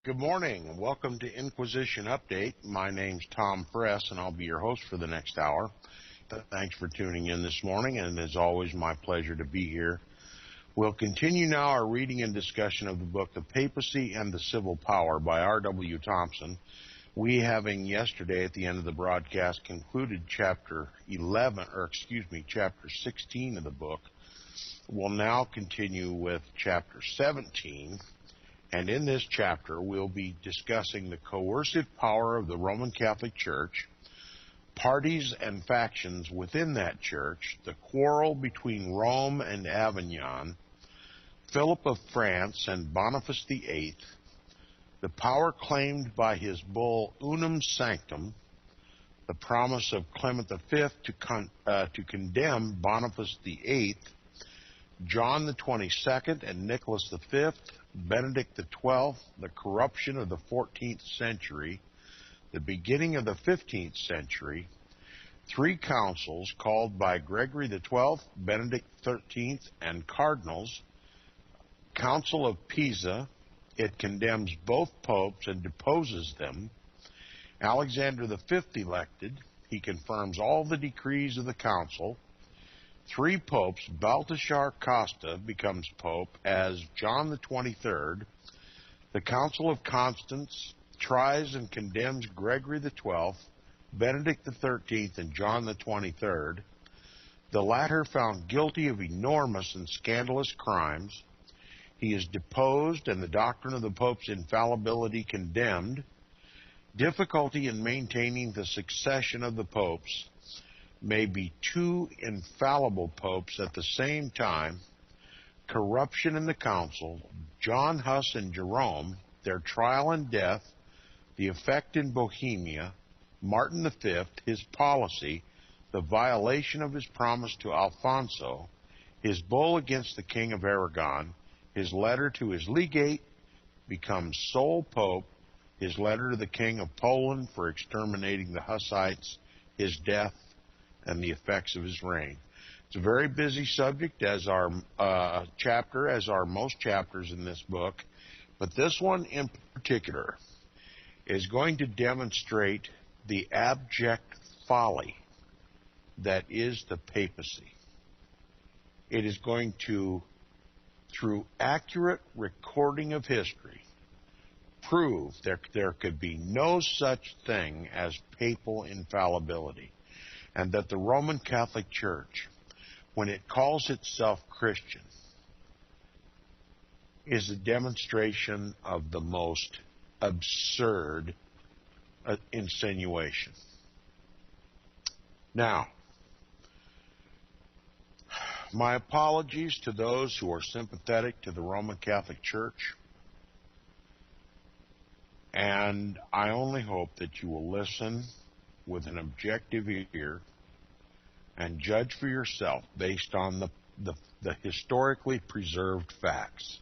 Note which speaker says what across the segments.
Speaker 1: Good morning, and welcome to Inquisition Update. My name's Tom Fress, and I'll be your host for the next hour. Thanks for tuning in this morning, and as always, my pleasure to be here. We'll continue now our reading and discussion of the book, The Papacy and the Civil Power by R.W. Thompson. We, having yesterday at the end of the broadcast concluded chapter 16 of the book, will now continue with chapter 17. And in this chapter, we'll be discussing the coercive power of the Roman Catholic Church, parties and factions within that church, the quarrel between Rome and Avignon, Philip of France and Boniface VIII, the power claimed by his bull Unum Sanctum, the promise of Clement V to condemn Boniface VIII, John the 22nd and Nicholas V, Benedict XII, the corruption of the 14th century, the beginning of the 15th century, three councils called by Gregory XII, Benedict XIII, and cardinals, Council of Pisa, it condemns both popes and deposes them, Alexander V elected, he confirms all the decrees of the council, three popes, Balthasar Costa becomes pope as John the 23rd. The Council of Constance tries and condemns Gregory XII, Benedict XIII, and John the 23rd. The latter found guilty of enormous and scandalous crimes. He is deposed and the doctrine of the Pope's infallibility condemned. Difficulty in maintaining the succession of the popes. May be two infallible popes at the same time, corruption in the council, John Huss and Jerome, their trial and death, the effect in Bohemia, Martin V, his policy, the violation of his promise to Alfonso, his bull against the King of Aragon, his letter to his legate, becomes sole pope, his letter to the King of Poland for exterminating the Hussites, his death, and the effects of his reign. It's a very busy subject as our chapter, as are most chapters in this book, but this one in particular is going to demonstrate the abject folly that is the papacy. It is going to, through accurate recording of history, prove there could be no such thing as papal infallibility. And that the Roman Catholic Church, when it calls itself Christian, is a demonstration of the most absurd insinuation. Now, my apologies to those who are sympathetic to the Roman Catholic Church, and I only hope that you will listen with an objective ear and judge for yourself based on the historically preserved facts.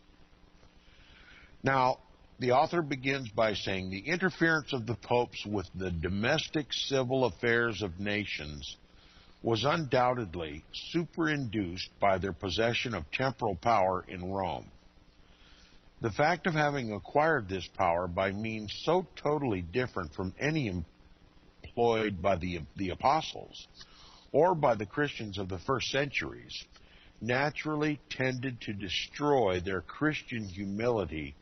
Speaker 1: Now, the author begins by saying the interference of the popes with the domestic civil affairs of nations was undoubtedly superinduced by their possession of temporal power in Rome. The fact of having acquired this power by means so totally different from any employed by the apostles or by the Christians of the first centuries naturally tended to destroy their Christian humility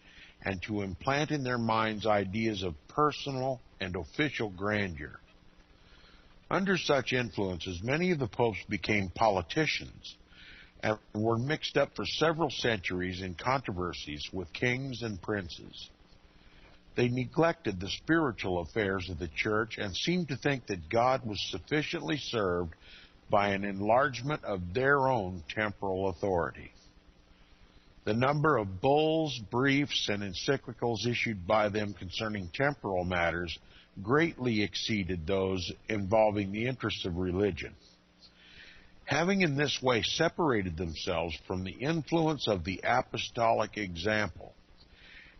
Speaker 1: and to implant in their minds ideas of personal and official grandeur. Under such influences, many of the popes became politicians and were mixed up for several centuries in controversies with kings and princes. They neglected the spiritual affairs of the church and seemed to think that God was sufficiently served by an enlargement of their own temporal authority. The number of bulls, briefs, and encyclicals issued by them concerning temporal matters greatly exceeded those involving the interests of religion. Having in this way separated themselves from the influence of the apostolic example,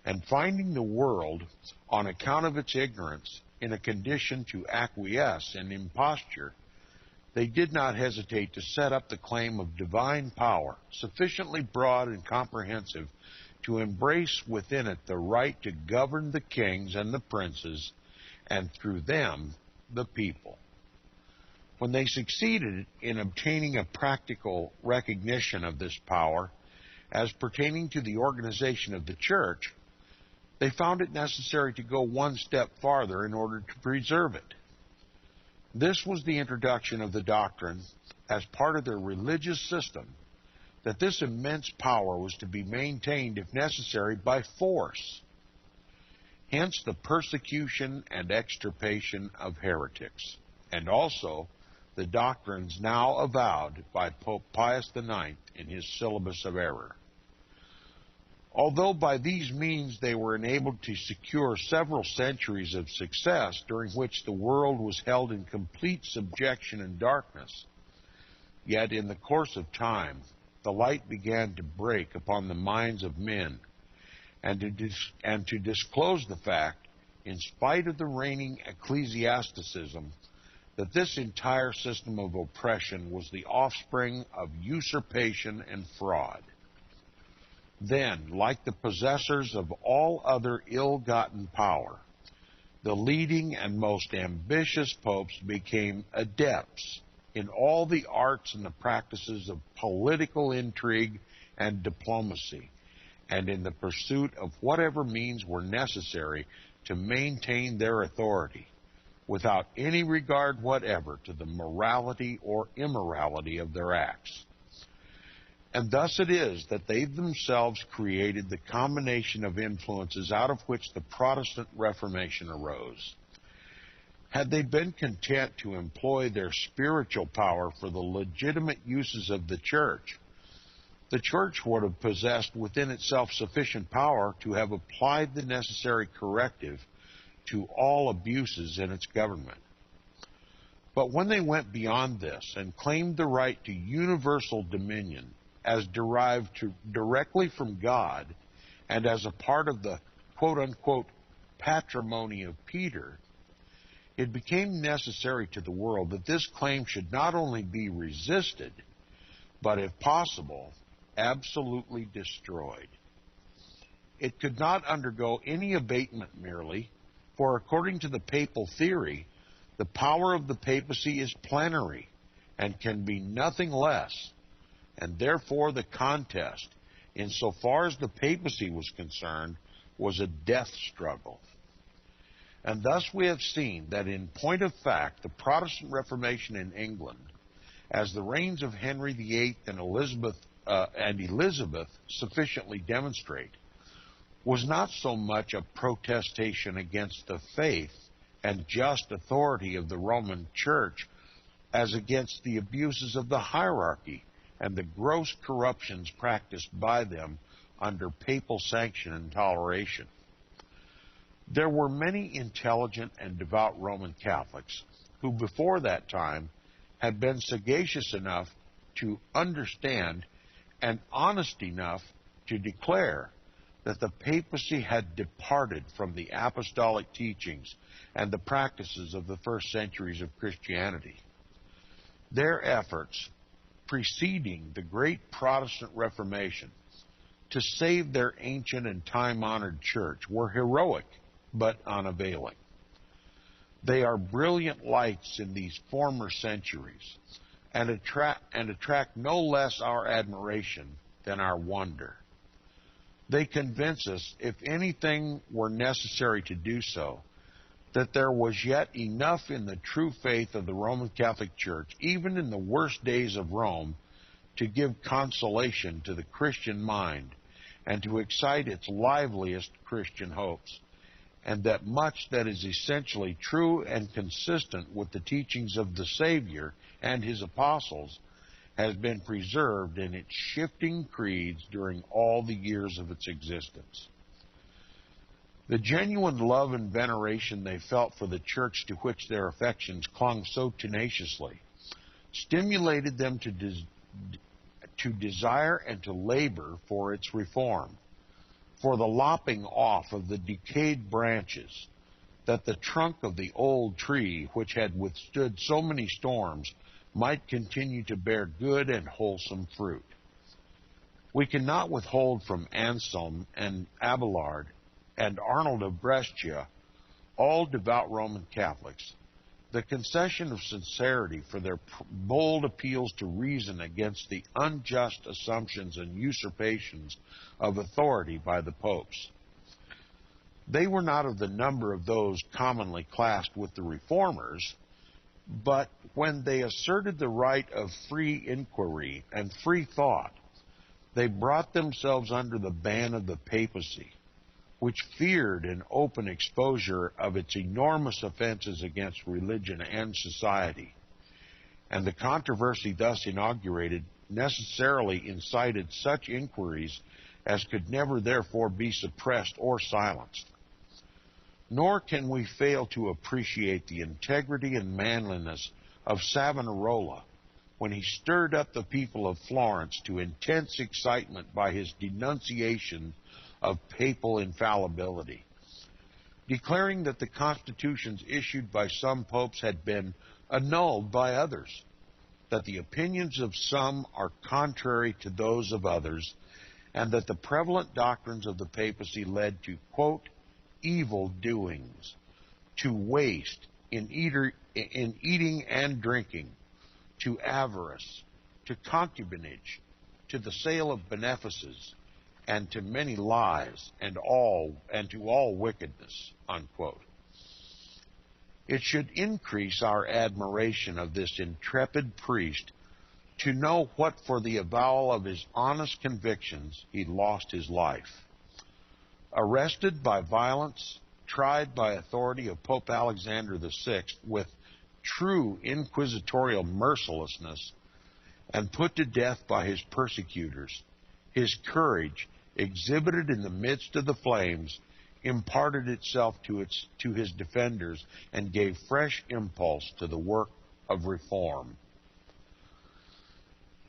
Speaker 1: and finding the world, on account of its ignorance, in a condition to acquiesce in imposture, they did not hesitate to set up the claim of divine power, sufficiently broad and comprehensive to embrace within it the right to govern the kings and the princes, and through them, the people. When they succeeded in obtaining a practical recognition of this power as pertaining to the organization of the church, they found it necessary to go one step farther in order to preserve it. This was the introduction of the doctrine as part of their religious system that this immense power was to be maintained, if necessary, by force. Hence the persecution and extirpation of heretics, and also the doctrines now avowed by Pope Pius IX in his Syllabus of Error. Although by these means they were enabled to secure several centuries of success during which the world was held in complete subjection and darkness, yet in the course of time the light began to break upon the minds of men, and to disclose the fact, in spite of the reigning ecclesiasticism, that this entire system of oppression was the offspring of usurpation and fraud. Then, like the possessors of all other ill-gotten power, the leading and most ambitious popes became adepts in all the arts and the practices of political intrigue and diplomacy, and in the pursuit of whatever means were necessary to maintain their authority, without any regard whatever to the morality or immorality of their acts. And thus it is that they themselves created the combination of influences out of which the Protestant Reformation arose. Had they been content to employ their spiritual power for the legitimate uses of the church would have possessed within itself sufficient power to have applied the necessary corrective to all abuses in its government. But when they went beyond this and claimed the right to universal dominion as derived directly from God and as a part of the quote-unquote patrimony of Peter, it became necessary to the world that this claim should not only be resisted, but if possible, absolutely destroyed. It could not undergo any abatement merely, for according to the papal theory, the power of the papacy is plenary and can be nothing less, and therefore the contest, insofar as the papacy was concerned, was a death struggle. And thus we have seen that in point of fact, the Protestant Reformation in England, as the reigns of Henry VIII and Elizabeth sufficiently demonstrate, was not so much a protestation against the faith and just authority of the Roman Church as against the abuses of the hierarchy and the gross corruptions practiced by them under papal sanction and toleration. There were many intelligent and devout Roman Catholics who before that time had been sagacious enough to understand and honest enough to declare that the papacy had departed from the apostolic teachings and the practices of the first centuries of Christianity. Their efforts preceding the great Protestant Reformation to save their ancient and time-honored church were heroic but unavailing. They are brilliant lights in these former centuries and attract no less our admiration than our wonder. They convince us, if anything were necessary to do so, that there was yet enough in the true faith of the Roman Catholic Church, even in the worst days of Rome, to give consolation to the Christian mind and to excite its liveliest Christian hopes, and that much that is essentially true and consistent with the teachings of the Savior and his apostles has been preserved in its shifting creeds during all the years of its existence. The genuine love and veneration they felt for the church to which their affections clung so tenaciously stimulated them to desire and to labor for its reform, for the lopping off of the decayed branches, that the trunk of the old tree, which had withstood so many storms, might continue to bear good and wholesome fruit. We cannot withhold from Anselm and Abelard and Arnold of Brescia, all devout Roman Catholics, the concession of sincerity for their bold appeals to reason against the unjust assumptions and usurpations of authority by the popes. They were not of the number of those commonly classed with the Reformers, but when they asserted the right of free inquiry and free thought, they brought themselves under the ban of the Papacy, which feared an open exposure of its enormous offenses against religion and society. And the controversy thus inaugurated necessarily incited such inquiries as could never therefore be suppressed or silenced. Nor can we fail to appreciate the integrity and manliness of Savonarola when he stirred up the people of Florence to intense excitement by his denunciation of papal infallibility, declaring that the constitutions issued by some popes had been annulled by others, that the opinions of some are contrary to those of others, and that the prevalent doctrines of the papacy led to, quote, evil doings, to waste in eating and drinking, to avarice, to concubinage, to the sale of benefices, and to many lies, and to all wickedness, unquote. It should increase our admiration of this intrepid priest to know what for the avowal of his honest convictions he lost his life. Arrested by violence, tried by authority of Pope Alexander VI with true inquisitorial mercilessness, and put to death by his persecutors, his courage, exhibited in the midst of the flames, imparted itself to his defenders and gave fresh impulse to the work of reform.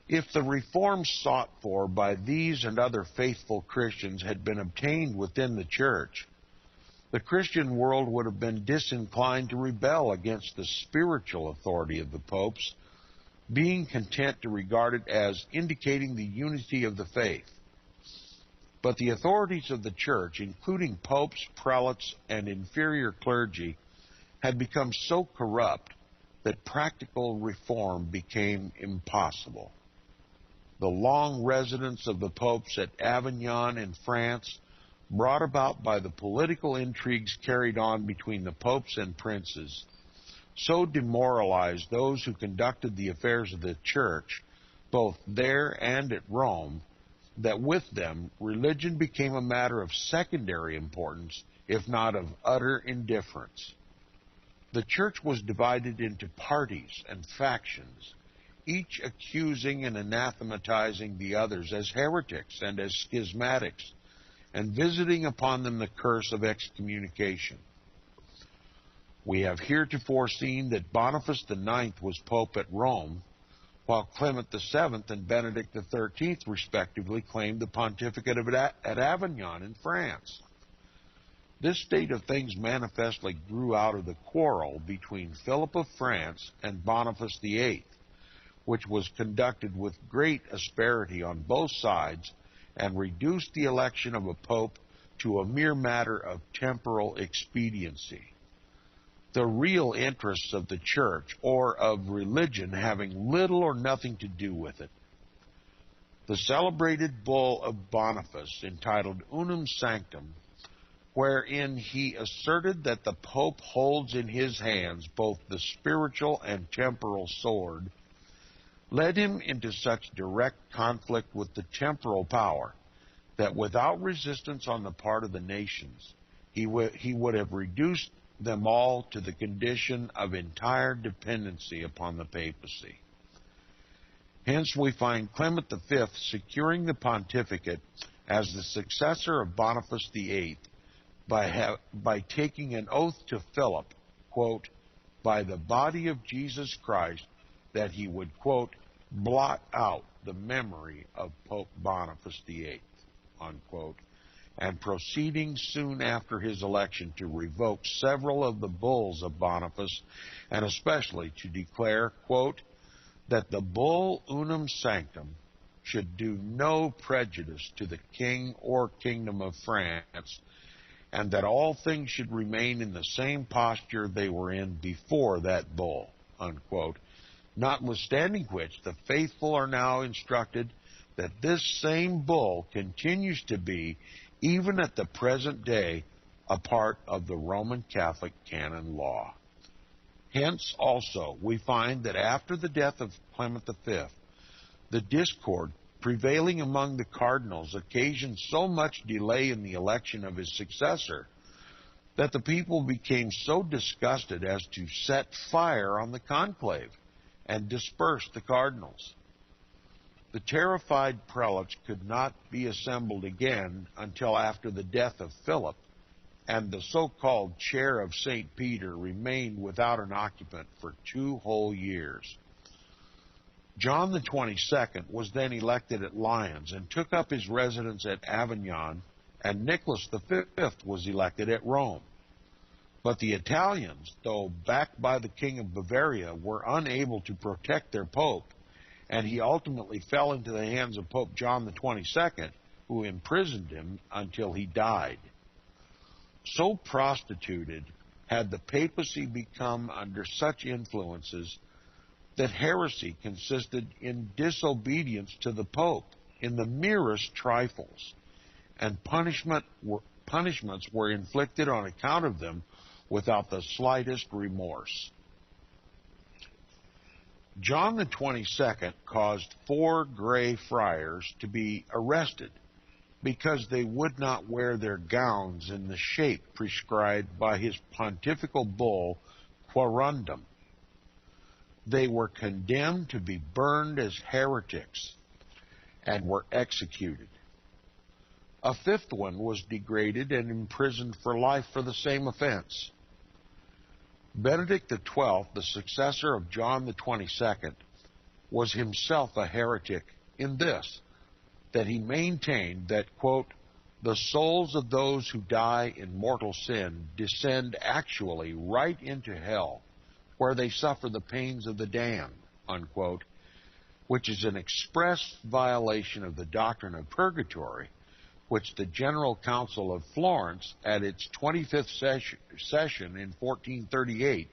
Speaker 1: If the reforms sought for by these and other faithful Christians had been obtained within the Church, the Christian world would have been disinclined to rebel against the spiritual authority of the popes, being content to regard it as indicating the unity of the faith. But the authorities of the Church, including popes, prelates, and inferior clergy, had become so corrupt that practical reform became impossible. The long residence of the popes at Avignon in France, brought about by the political intrigues carried on between the popes and princes, so demoralized those who conducted the affairs of the Church, both there and at Rome, that with them religion became a matter of secondary importance, if not of utter indifference. The Church was divided into parties and factions, each accusing and anathematizing the others as heretics and as schismatics, and visiting upon them the curse of excommunication. We have heretofore seen that Boniface IX was pope at Rome, while Clement VII and Benedict XIII respectively claimed the pontificate at Avignon in France. This state of things manifestly grew out of the quarrel between Philip of France and Boniface VIII, which was conducted with great asperity on both sides and reduced the election of a pope to a mere matter of temporal expediency, the real interests of the Church or of religion having little or nothing to do with it. The celebrated bull of Boniface, entitled Unum Sanctum, wherein he asserted that the Pope holds in his hands both the spiritual and temporal sword, led him into such direct conflict with the temporal power that without resistance on the part of the nations, he would have reduced them all to the condition of entire dependency upon the papacy. Hence we find Clement V securing the pontificate as the successor of Boniface VIII by taking an oath to Philip, quote, by the body of Jesus Christ, that he would, quote, blot out the memory of Pope Boniface VIII, unquote, and proceeding soon after his election to revoke several of the bulls of Boniface, and especially to declare, quote, that the bull Unum Sanctum should do no prejudice to the king or kingdom of France, and that all things should remain in the same posture they were in before that bull, unquote. Notwithstanding which, the faithful are now instructed that this same bull continues to be, even at the present day, a part of the Roman Catholic canon law. Hence, also, we find that after the death of Clement V, the discord prevailing among the cardinals occasioned so much delay in the election of his successor that the people became so disgusted as to set fire on the conclave and disperse the cardinals. The terrified prelates could not be assembled again until after the death of Philip, and the so-called chair of St. Peter remained without an occupant for 2 whole years. John the 22nd was then elected at Lyons and took up his residence at Avignon, and Nicholas V was elected at Rome. But the Italians, though backed by the King of Bavaria, were unable to protect their pope, and he ultimately fell into the hands of Pope John the 22nd, who imprisoned him until he died. So prostituted had the papacy become under such influences that heresy consisted in disobedience to the Pope in the merest trifles, and punishments were inflicted on account of them without the slightest remorse. John the 22nd caused 4 Grey friars to be arrested because they would not wear their gowns in the shape prescribed by his pontifical bull, Quarundam. They were condemned to be burned as heretics and were executed. A 5th one was degraded and imprisoned for life for the same offense. Benedict XII, the successor of John the 22nd, was himself a heretic in this, that he maintained that, quote, the souls of those who die in mortal sin descend actually right into hell, where they suffer the pains of the damned, unquote, which is an express violation of the doctrine of purgatory, which the General Council of Florence, at its 25th session in 1438,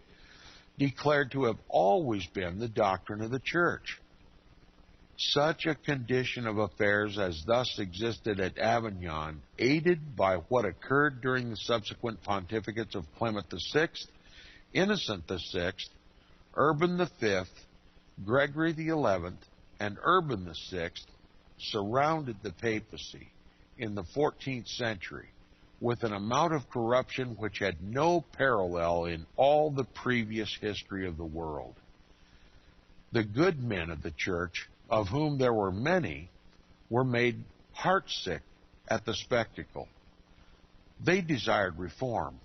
Speaker 1: declared to have always been the doctrine of the Church. Such a condition of affairs as thus existed at Avignon, aided by what occurred during the subsequent pontificates of Clement VI, Innocent VI, Urban V, Gregory XI, and Urban VI, surrounded the papacy in the 14th century with an amount of corruption which had no parallel in all the previous history of the world. The good men of the Church, of whom there were many, were made heartsick at the spectacle. They desired reform,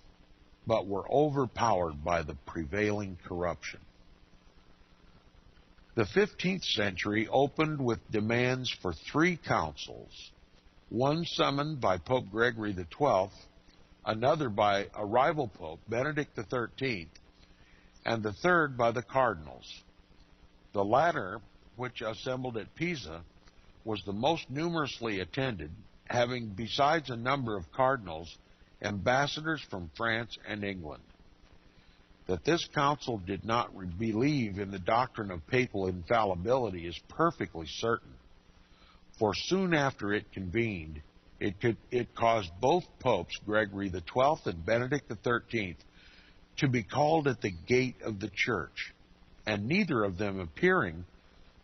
Speaker 1: but were overpowered by the prevailing corruption. The 15th century opened with demands for 3 councils, one summoned by Pope Gregory XII, another by a rival pope, Benedict XIII, and the third by the cardinals. The latter, which assembled at Pisa, was the most numerously attended, having, besides a number of cardinals, ambassadors from France and England. That this council did not believe in the doctrine of papal infallibility is perfectly certain, for soon after it convened, it caused both popes, Gregory XII and Benedict XIII, to be called at the gate of the church, and neither of them appearing,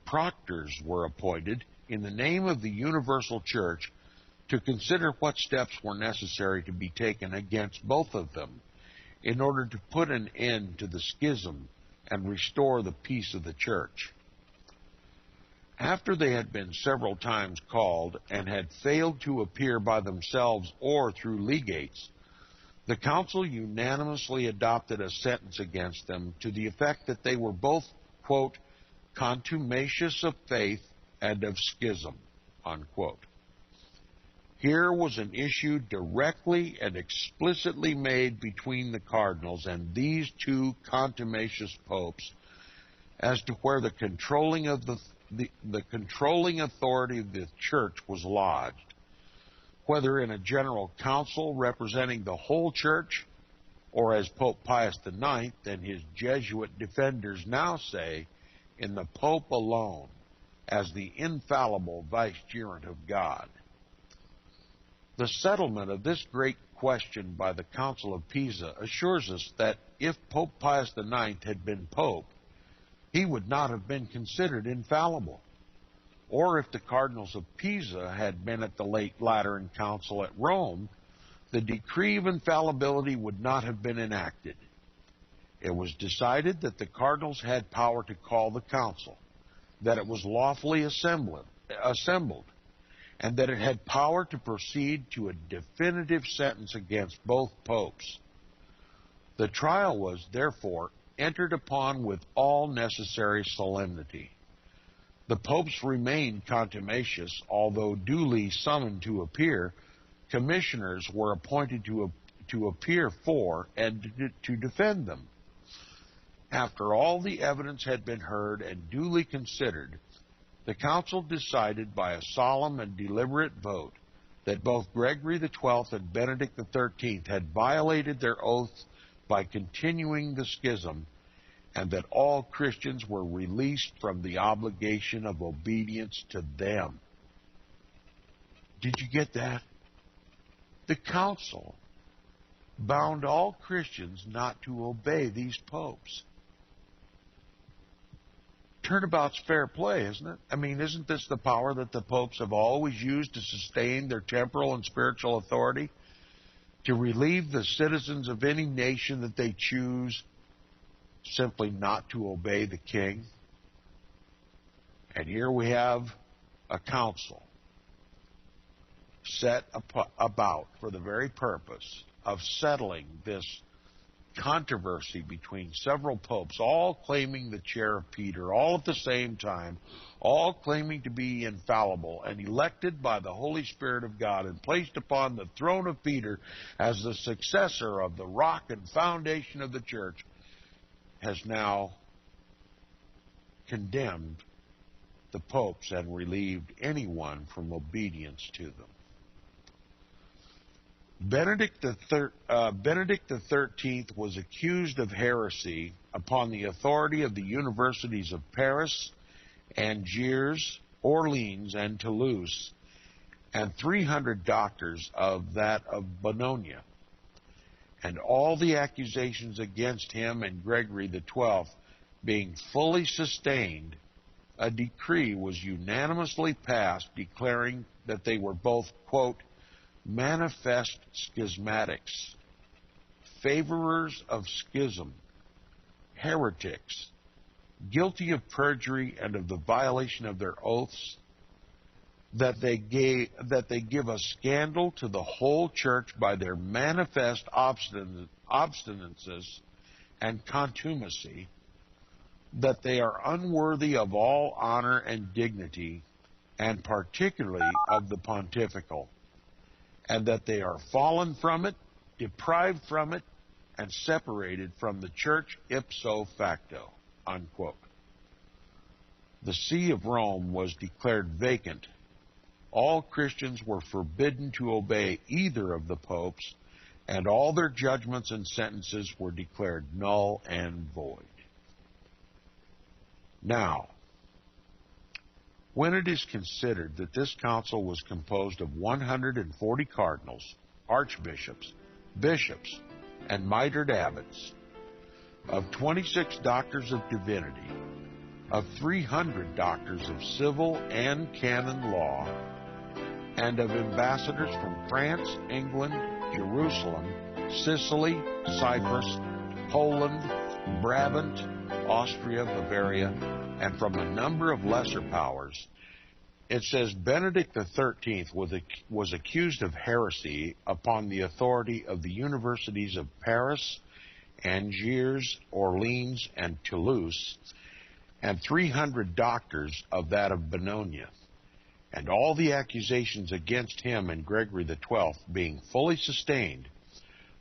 Speaker 1: proctors were appointed in the name of the universal church to consider what steps were necessary to be taken against both of them in order to put an end to the schism and restore the peace of the church. After they had been several times called and had failed to appear by themselves or through legates, the council unanimously adopted a sentence against them to the effect that they were both, quote, contumacious of faith and of schism, unquote. Here was an issue directly and explicitly made between the cardinals and these 2 contumacious popes as to where the controlling of the the controlling authority of the church was lodged, whether in a general council representing the whole church, or as Pope Pius IX and his Jesuit defenders now say, in the Pope alone, as the infallible vicegerent of God. The settlement of this great question by the Council of Pisa assures us that if Pope Pius IX had been Pope, he would not have been considered infallible. Or if the Cardinals of Pisa had been at the late Lateran Council at Rome, the decree of infallibility would not have been enacted. It was decided that the cardinals had power to call the council, that it was lawfully assembled, and that it had power to proceed to a definitive sentence against both popes. The trial was, therefore, entered upon with all necessary solemnity. The popes remained contumacious, although duly summoned to appear. Commissioners were appointed to appear for and to defend them. After all the evidence had been heard and duly considered, the council decided by a solemn and deliberate vote that both Gregory XII and Benedict XIII had violated their oaths by continuing the schism, and that all Christians were released from the obligation of obedience to them. Did you get that? The council bound all Christians not to obey these popes. Turnabout's fair play, isn't it? I mean, isn't this the power that the popes have always used to sustain their temporal and spiritual authority? To relieve the citizens of any nation that they choose simply not to obey the king? And here we have a council set about for the very purpose of settling this controversy between several popes, all claiming the chair of Peter, all at the same time, all claiming to be infallible and elected by the Holy Spirit of God and placed upon the throne of Peter as the successor of the rock and foundation of the church, has now condemned the popes and relieved anyone from obedience to them. Benedict XIII was accused of heresy upon the authority of the universities of Paris, Angers, Orleans, and Toulouse, and 300 doctors of that of Bologna. And all the accusations against him and Gregory XII being fully sustained, a decree was unanimously passed declaring that they were both, quote, manifest schismatics, favorers of schism, heretics, guilty of perjury and of the violation of their oaths, that they give a scandal to the whole church by their manifest obstinacies and contumacy, that they are unworthy of all honor and dignity, and particularly of the pontifical, and that they are fallen from it, deprived from it, and separated from the church ipso facto, unquote. The See of Rome was declared vacant. All Christians were forbidden to obey either of the popes, and all their judgments and sentences were declared null and void. Now, when it is considered that this council was composed of 140 cardinals, archbishops, bishops, and mitred abbots, of 26 doctors of divinity, of 300 doctors of civil and canon law, and of ambassadors from France, England, Jerusalem, Sicily, Cyprus, Poland, Brabant, Austria, Bavaria, and from a number of lesser powers, it says Benedict XIII was accused of heresy upon the authority of the universities of Paris, Angers, Orleans, and Toulouse, and 300 doctors of that of Bologna. And all the accusations against him and Gregory XII being fully sustained,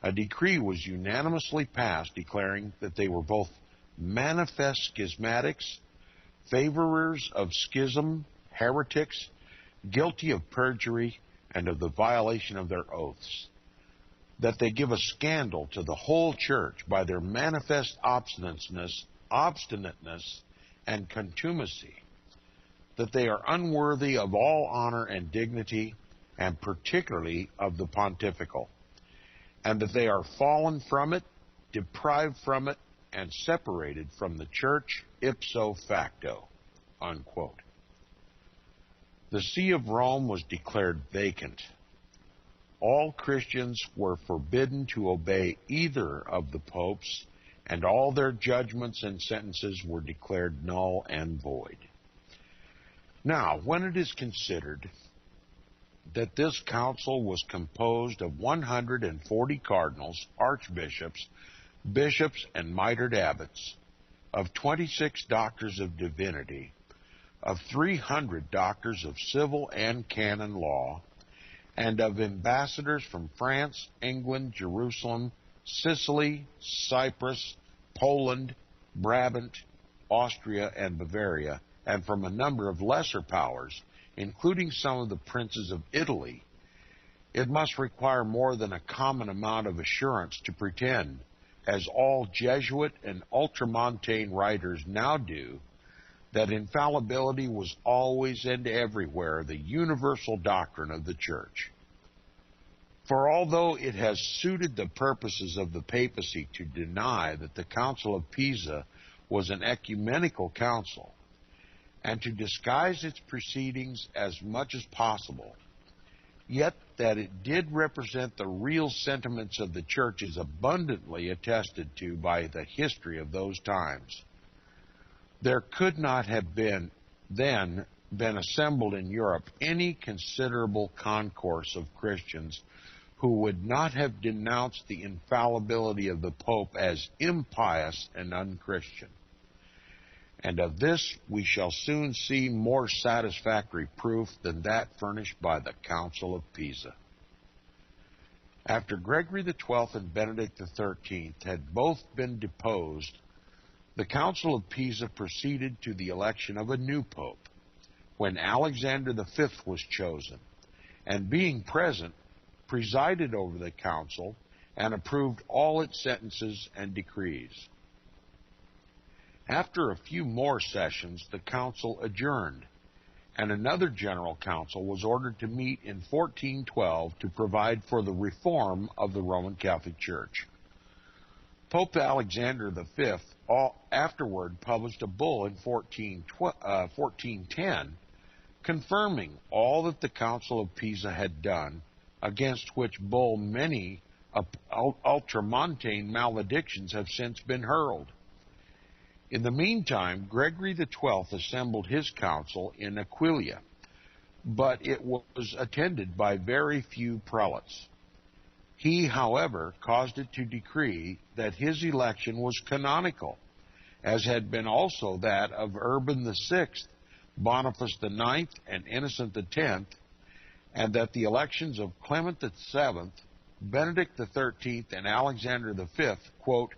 Speaker 1: a decree was unanimously passed declaring that they were both manifest schismatics, favorers of schism, heretics, guilty of perjury, and of the violation of their oaths, that they give a scandal to the whole church by their manifest obstinateness and contumacy, that they are unworthy of all honor and dignity, and particularly of the pontifical, and that they are fallen from it, deprived from it, and separated from the church ipso facto." Unquote. The See of Rome was declared vacant. All Christians were forbidden to obey either of the popes, and all their judgments and sentences were declared null and void. Now, when it is considered that this council was composed of 140 cardinals, archbishops, bishops, and mitred abbots, of 26 doctors of divinity, of 300 doctors of civil and canon law, and of ambassadors from France, England, Jerusalem, Sicily, Cyprus, Poland, Brabant, Austria, and Bavaria, and from a number of lesser powers, including some of the princes of Italy, it must require more than a common amount of assurance to pretend, as all Jesuit and ultramontane writers now do, that infallibility was always and everywhere the universal doctrine of the Church. For although it has suited the purposes of the papacy to deny that the Council of Pisa was an ecumenical council, and to disguise its proceedings as much as possible, yet that it did represent the real sentiments of the Church is abundantly attested to by the history of those times. There could not have been assembled in Europe any considerable concourse of Christians who would not have denounced the infallibility of the Pope as impious and unchristian. And of this we shall soon see more satisfactory proof than that furnished by the Council of Pisa. After Gregory XII and Benedict XIII had both been deposed, the Council of Pisa proceeded to the election of a new pope, when Alexander V was chosen, and being present, presided over the council and approved all its sentences and decrees. After a few more sessions, the council adjourned, and another general council was ordered to meet in 1412 to provide for the reform of the Roman Catholic Church. Pope Alexander V afterward published a bull in 1410 confirming all that the Council of Pisa had done, against which bull many ultramontane maledictions have since been hurled. In the meantime, Gregory XII assembled his council in Aquileia, but it was attended by very few prelates. He, however, caused it to decree that his election was canonical, as had been also that of Urban VI, Boniface IX, and Innocent X, and that the elections of Clement VII, Benedict XIII, and Alexander V, quote,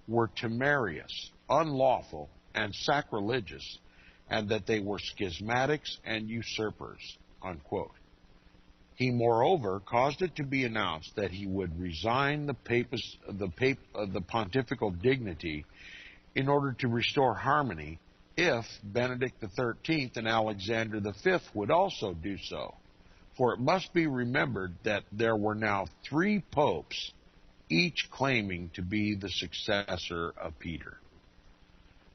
Speaker 1: were temerarious, unlawful, and sacrilegious, and that they were schismatics and usurpers, unquote. He, moreover, caused it to be announced that he would resign the pontifical dignity in order to restore harmony if Benedict XIII and Alexander V would also do so. For it must be remembered that there were now 3 popes, each claiming to be the successor of Peter.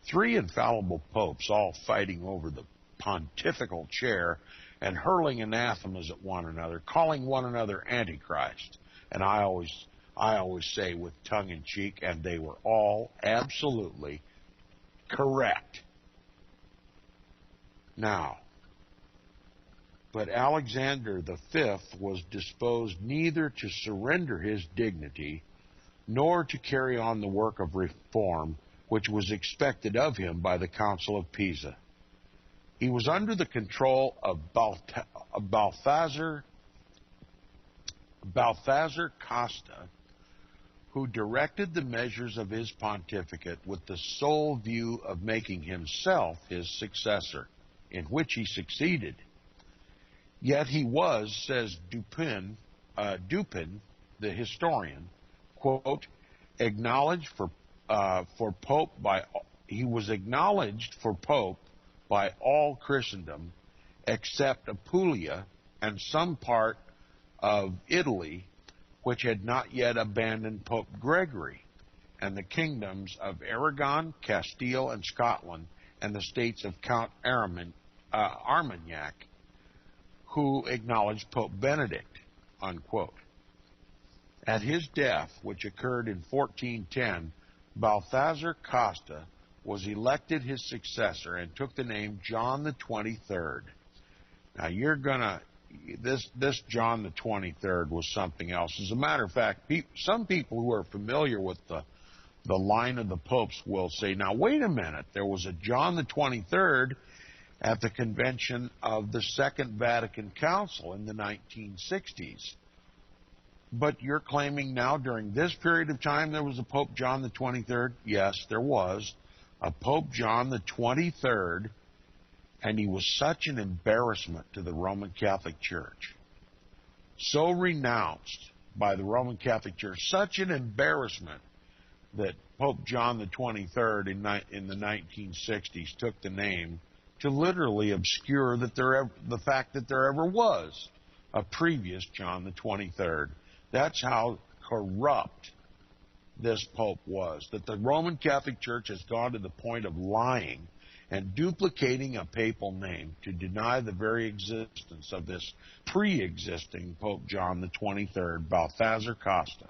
Speaker 1: 3 infallible popes, all fighting over the pontifical chair and hurling anathemas at one another, calling one another Antichrist. And I always say with tongue in cheek, and they were all absolutely correct. Now, but Alexander V was disposed neither to surrender his dignity nor to carry on the work of reform which was expected of him by the Council of Pisa. He was under the control of Balthazar Costa, who directed the measures of his pontificate with the sole view of making himself his successor, in which he succeeded. Yet he was, says Dupin, the historian, quote, acknowledged for Pope by he was acknowledged for Pope by all Christendom except Apulia and some part of Italy, which had not yet abandoned Pope Gregory, and the kingdoms of Aragon, Castile, and Scotland, and the states of Count Armagnac, who acknowledged Pope Benedict, unquote. At his death, which occurred in 1410, Balthazar Costa was elected his successor and took the name John the 23rd. Now this John the 23rd was something else. As a matter of fact, some people who are familiar with the line of the popes will say, now wait a minute, there was a John the 23rd at the convention of the Second Vatican Council in the 1960s. But you're claiming now during this period of time there was a Pope John the 23rd? Yes, there was a Pope John the 23rd, and he was such an embarrassment to the Roman Catholic Church. So renounced by the Roman Catholic Church, such an embarrassment that Pope John the 23rd in the 1960s took the name to literally obscure the fact that there ever was a previous John the 23rd. That's how corrupt this Pope was, that the Roman Catholic Church has gone to the point of lying and duplicating a papal name to deny the very existence of this pre-existing Pope John the 23rd, Balthazar Costa.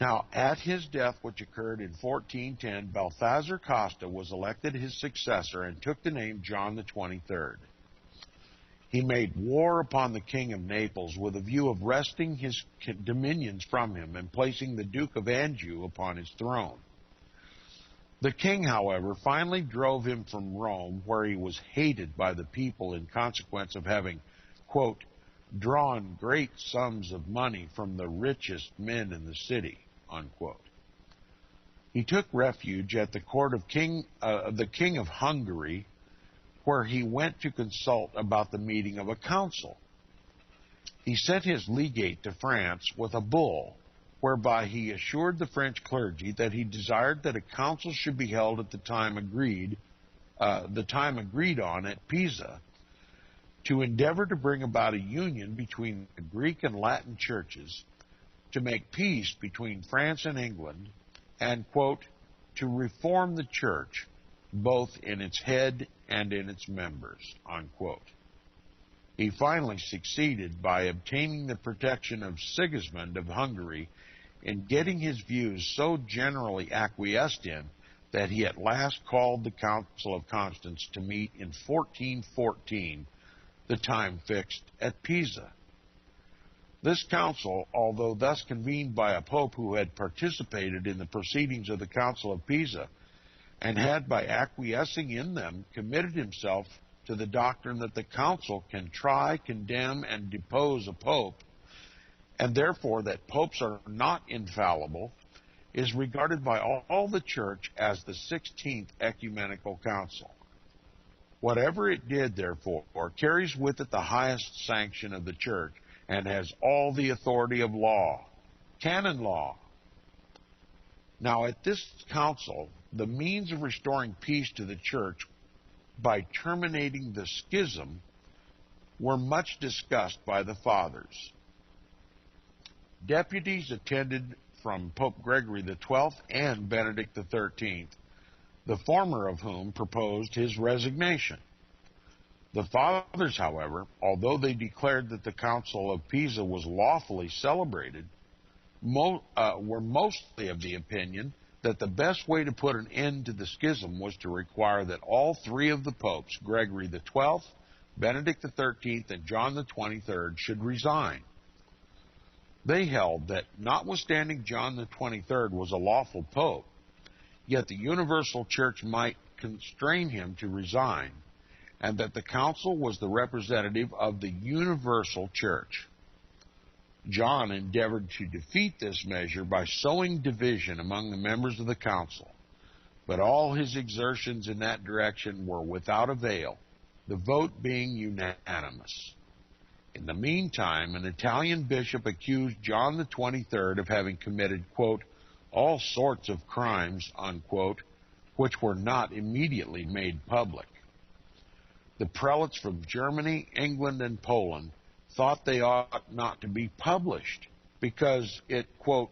Speaker 1: Now, at his death, which occurred in 1410, Balthazar Costa was elected his successor and took the name John the 23rd. He made war upon the King of Naples with a view of wresting his dominions from him and placing the Duke of Anjou upon his throne. The king, however, finally drove him from Rome, where he was hated by the people in consequence of having, quote, drawn great sums of money from the richest men in the city, unquote. He took refuge at the court of the King of Hungary, where he went to consult about the meeting of a council. He sent his legate to France with a bull, whereby he assured the French clergy that he desired that a council should be held at the time agreed on at Pisa, to endeavor to bring about a union between the Greek and Latin churches, to make peace between France and England, and, quote, to reform the church, both in its head and in its members, unquote. He finally succeeded by obtaining the protection of Sigismund of Hungary in getting his views so generally acquiesced in that he at last called the Council of Constance to meet in 1414, the time fixed at Pisa. This council, although thus convened by a pope who had participated in the proceedings of the Council of Pisa, and had, by acquiescing in them, committed himself to the doctrine that the council can try, condemn, and depose a pope, and therefore that popes are not infallible, is regarded by all the Church as the 16th Ecumenical Council. Whatever it did, therefore, carries with it the highest sanction of the Church, and has all the authority of law, canon law. Now, at this council, the means of restoring peace to the Church by terminating the schism were much discussed by the Fathers. Deputies attended from Pope Gregory XII and Benedict XIII, the former of whom proposed his resignation. The Fathers, however, although they declared that the Council of Pisa was lawfully celebrated, were mostly of the opinion that the best way to put an end to the schism was to require that all three of the popes, Gregory XII, Benedict XIII, and John the 23rd, should resign. They held that, notwithstanding John the 23rd was a lawful pope, yet the universal church might constrain him to resign, and that the council was the representative of the universal church. John endeavored to defeat this measure by sowing division among the members of the council, but all his exertions in that direction were without avail, the vote being unanimous. In the meantime, an Italian bishop accused John the 23rd of having committed, quote, all sorts of crimes, unquote, which were not immediately made public. The prelates from Germany, England, and Poland thought they ought not to be published because it, quote,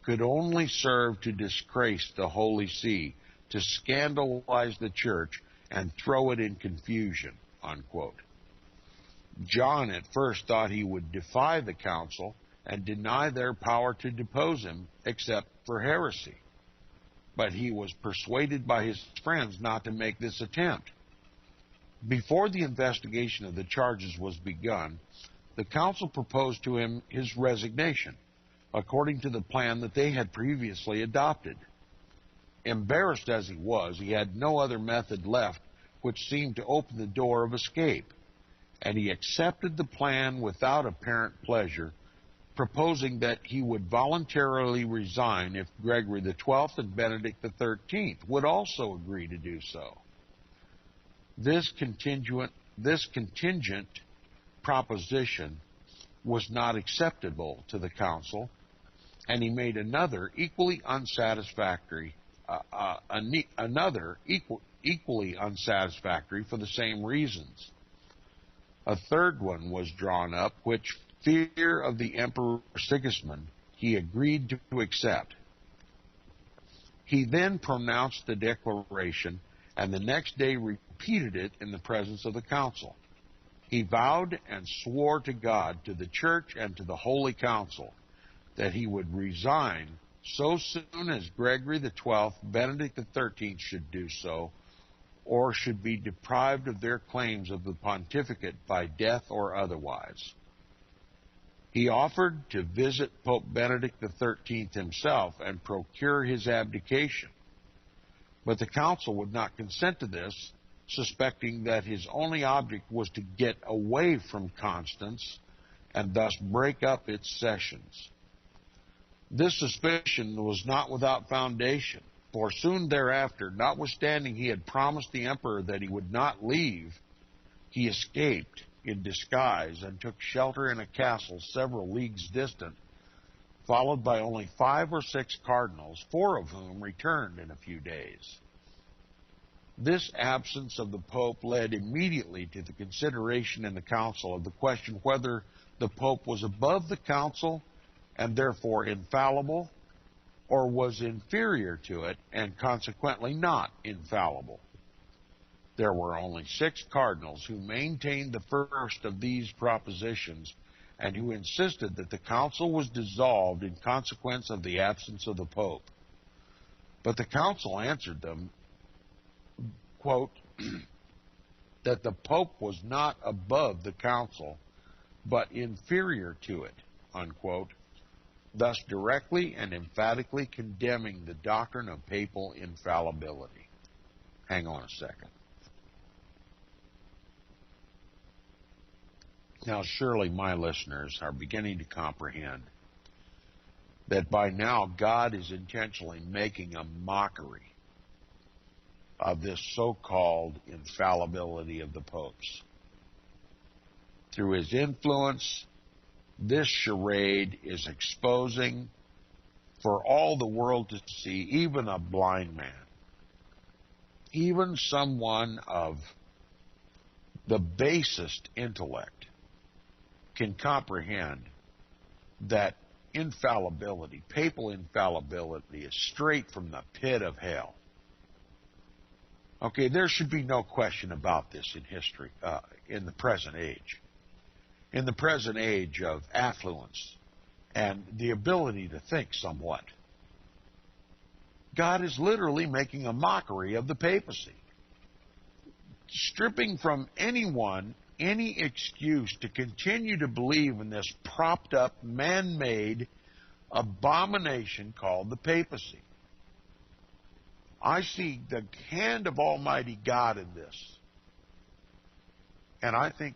Speaker 1: could only serve to disgrace the Holy See, to scandalize the church and throw it in confusion, unquote. John at first thought he would defy the council and deny their power to depose him except for heresy. But he was persuaded by his friends not to make this attempt. Before the investigation of the charges was begun, the council proposed to him his resignation, according to the plan that they had previously adopted. Embarrassed as he was, he had no other method left which seemed to open the door of escape, and he accepted the plan without apparent pleasure, proposing that he would voluntarily resign if Gregory XII and Benedict XIII would also agree to do so. This contingent proposition was not acceptable to the council, and he made another equally unsatisfactory for the same reasons. A third one was drawn up, which, fear of the Emperor Sigismund, he agreed to accept. He then pronounced the declaration, and the next day repeated it in the presence of the council. He vowed and swore to God, to the church, and to the Holy Council that he would resign so soon as Gregory XII, Benedict XIII should do so, or should be deprived of their claims of the pontificate by death or otherwise. He offered to visit Pope Benedict XIII himself and procure his abdication, but the council would not consent to this, suspecting that his only object was to get away from Constance and thus break up its sessions. This suspicion was not without foundation, for soon thereafter, notwithstanding he had promised the emperor that he would not leave, he escaped in disguise and took shelter in a castle several leagues distant, followed by only 5 or 6 cardinals, 4 of whom returned in a few days. This absence of the Pope led immediately to the consideration in the council of the question whether the Pope was above the council and therefore infallible, or was inferior to it and consequently not infallible. There were only 6 cardinals who maintained the first of these propositions and who insisted that the council was dissolved in consequence of the absence of the Pope. But the council answered them, quote, that the Pope was not above the council, but inferior to it, unquote, thus directly and emphatically condemning the doctrine of papal infallibility. Hang on a second. Now, surely my listeners are beginning to comprehend that by now God is intentionally making a mockery of this so-called infallibility of the popes. Through his influence, this charade is exposing for all the world to see, even a blind man, even someone of the basest intellect can comprehend that infallibility, papal infallibility, is straight from the pit of hell. Okay, there should be no question about this in history, in the present age. In the present age of affluence and the ability to think somewhat, God is literally making a mockery of the papacy, stripping from anyone any excuse to continue to believe in this propped-up, man-made abomination called the papacy. I see the hand of Almighty God in this, and I think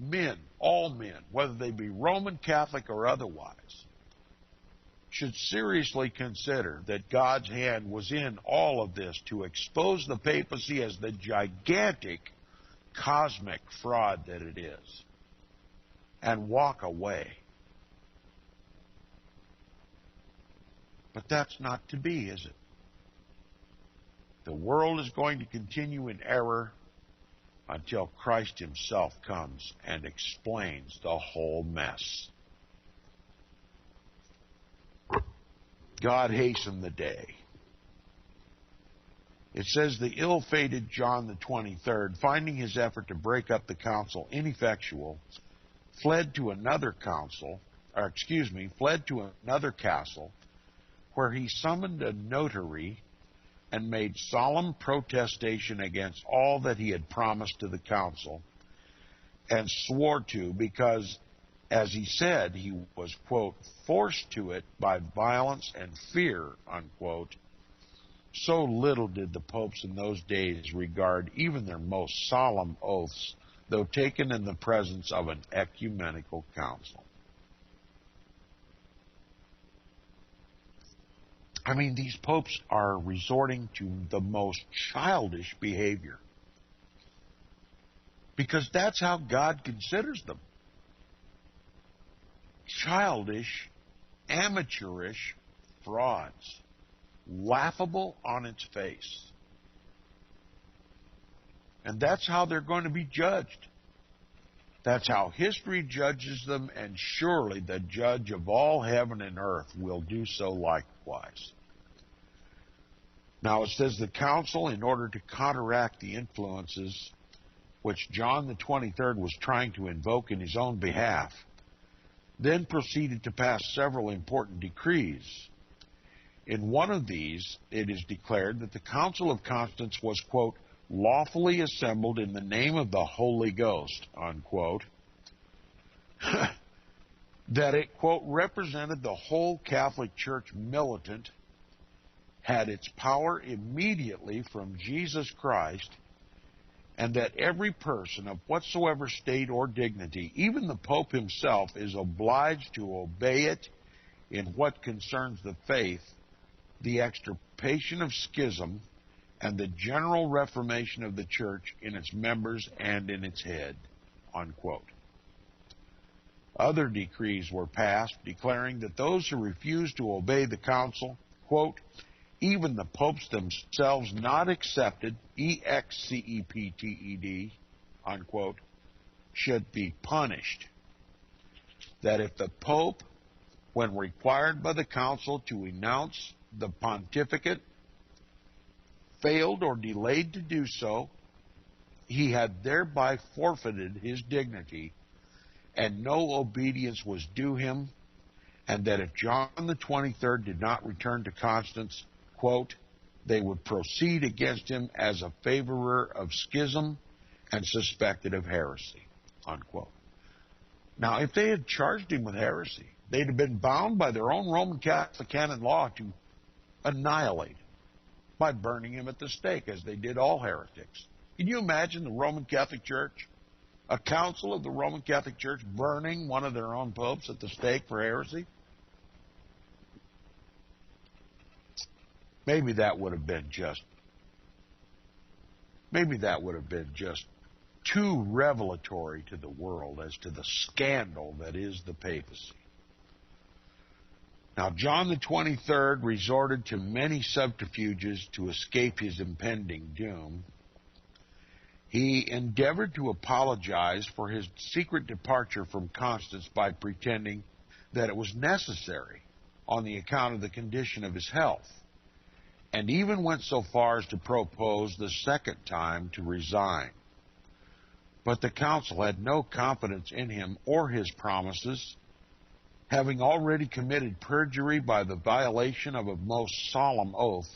Speaker 1: men, all men, whether they be Roman Catholic or otherwise, should seriously consider that God's hand was in all of this to expose the papacy as the gigantic cosmic fraud that it is, and walk away. But that's not to be, is it? The world is going to continue in error until Christ himself comes and explains the whole mess. God hasten the day. It says the ill-fated John the 23rd, finding his effort to break up the council ineffectual, fled to another castle, where he summoned a notary and made solemn protestation against all that he had promised to the council, and swore to, because, as he said, he was, quote, forced to it by violence and fear, unquote. So little did the popes in those days regard even their most solemn oaths, though taken in the presence of an ecumenical council. I mean, these popes are resorting to the most childish behavior, because that's how God considers them. Childish, amateurish frauds, laughable on its face. And that's how they're going to be judged. That's how history judges them, and surely the judge of all heaven and earth will do so likewise. Now it says the council, in order to counteract the influences which John the 23rd was trying to invoke in his own behalf, then proceeded to pass several important decrees. In one of these, it is declared that the Council of Constance was, quote, lawfully assembled in the name of the Holy Ghost, unquote, that it, quote, represented the whole Catholic Church militant, had its power immediately from Jesus Christ, and that every person of whatsoever state or dignity, even the Pope himself, is obliged to obey it in what concerns the faith, the extirpation of schism, and the general reformation of the Church in its members and in its head, unquote. Other decrees were passed declaring that those who refused to obey the council, quote, even the popes themselves not accepted, excepted, unquote, should be punished. That if the pope, when required by the council to renounce the pontificate, failed or delayed to do so, he had thereby forfeited his dignity, and no obedience was due him, and that if John the 23rd did not return to Constance, quote, they would proceed against him as a favorer of schism and suspected of heresy, unquote. Now, if they had charged him with heresy, they'd have been bound by their own Roman Catholic canon law to annihilate him by burning him at the stake, as they did all heretics. Can you imagine the Roman Catholic Church, a council of the Roman Catholic Church, burning one of their own popes at the stake for heresy? Maybe that would have been just too revelatory to the world as to the scandal that is the papacy. Now, John the 23rd resorted to many subterfuges to escape his impending doom. He endeavored to apologize for his secret departure from Constance by pretending that it was necessary on the account of the condition of his health, and even went so far as to propose the second time to resign. But the council had no confidence in him or his promises. Having already committed perjury by the violation of a most solemn oath,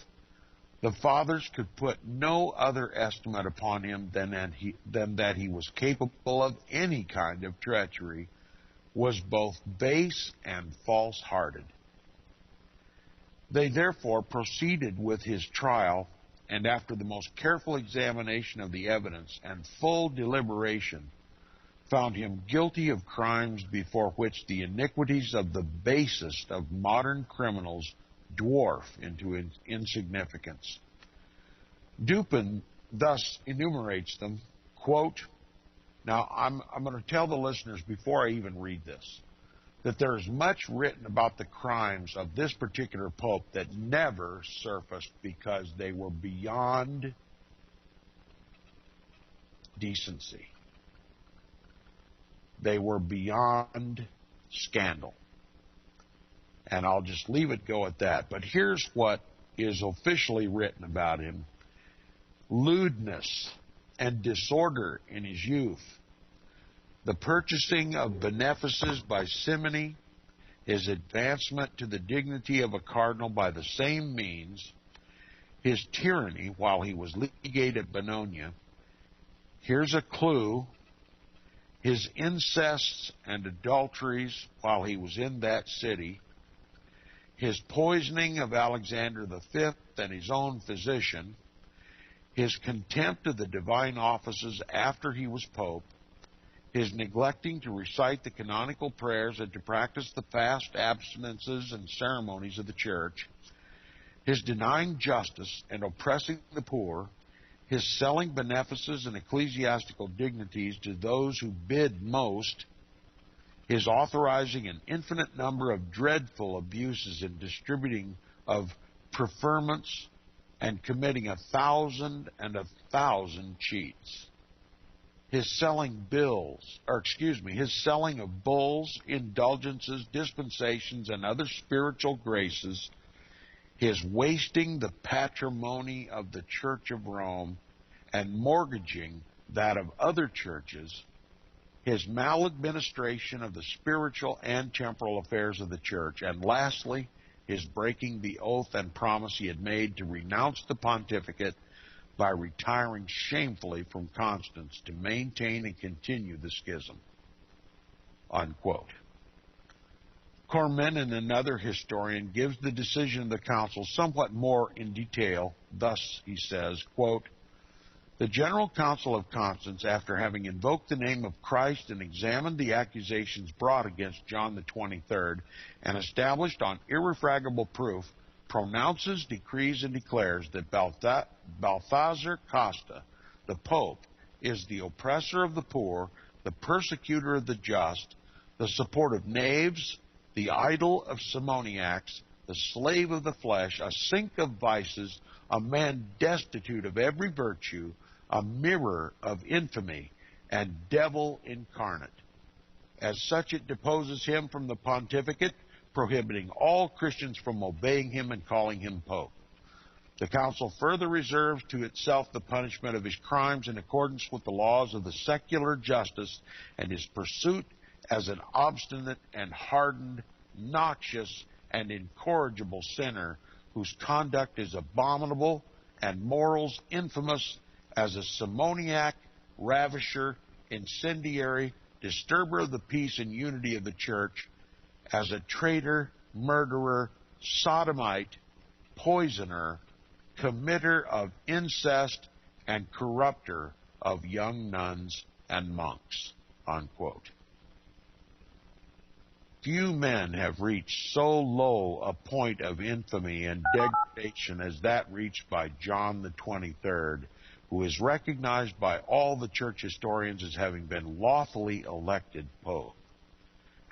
Speaker 1: the fathers could put no other estimate upon him than that he was capable of any kind of treachery, was both base and false-hearted. They therefore proceeded with his trial, and after the most careful examination of the evidence and full deliberation, found him guilty of crimes before which the iniquities of the basest of modern criminals dwarf into insignificance. Dupin thus enumerates them, quote, now I'm going to tell the listeners before I even read this, that there is much written about the crimes of this particular pope that never surfaced because they were beyond decency. They were beyond scandal. And I'll just leave it go at that. But here's what is officially written about him. Lewdness and disorder in his youth, the purchasing of benefices by simony, his advancement to the dignity of a cardinal by the same means, his tyranny while he was legate at Bologna. Here's a clue. His incests and adulteries while he was in that city, his poisoning of Alexander V and his own physician, his contempt of the divine offices after he was pope, his neglecting to recite the canonical prayers and to practice the fast abstinences and ceremonies of the church, his denying justice and oppressing the poor, his selling benefices and ecclesiastical dignities to those who bid most, his authorizing an infinite number of dreadful abuses and distributing of preferments and committing 1,000 and 1,000 cheats. His selling his selling of bulls, indulgences, dispensations, and other spiritual graces, his wasting the patrimony of the Church of Rome and mortgaging that of other churches, his maladministration of the spiritual and temporal affairs of the church, and lastly, his breaking the oath and promise he had made to renounce the pontificate by retiring shamefully from Constance to maintain and continue the schism. Unquote. Cormenin, another historian, gives the decision of the council somewhat more in detail. Thus, he says, quote, the General Council of Constance, after having invoked the name of Christ and examined the accusations brought against John the 23rd and established on irrefragable proof, pronounces, decrees, and declares that Balthazar Costa, the Pope, is the oppressor of the poor, the persecutor of the just, the support of knaves, the idol of simoniacs, the slave of the flesh, a sink of vices, a man destitute of every virtue, a mirror of infamy, and devil incarnate. As such, it deposes him from the pontificate, prohibiting all Christians from obeying him and calling him Pope. The Council further reserves to itself the punishment of his crimes in accordance with the laws of the secular justice and his pursuit as an obstinate and hardened, noxious, and incorrigible sinner whose conduct is abominable and morals infamous, as a simoniac, ravisher, incendiary, disturber of the peace and unity of the church, as a traitor, murderer, sodomite, poisoner, committer of incest, and corrupter of young nuns and monks. Unquote. Few men have reached so low a point of infamy and degradation as that reached by John the 23rd, who is recognized by all the church historians as having been lawfully elected Pope.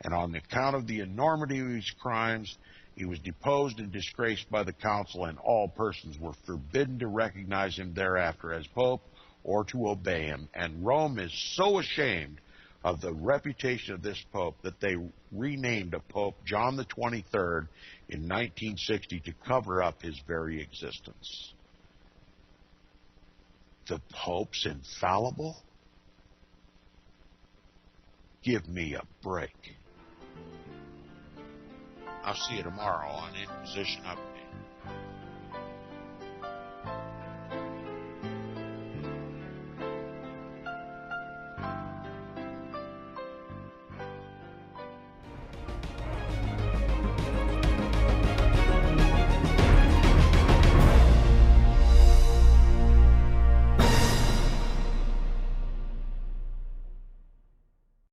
Speaker 1: And on account of the enormity of his crimes, he was deposed and disgraced by the council, and all persons were forbidden to recognize him thereafter as Pope or to obey him. And Rome is so ashamed of the reputation of this Pope that they renamed a Pope John the 23rd in 1960 to cover up his very existence. The Pope's infallible? Give me a break. I'll see you tomorrow on Inquisition Up.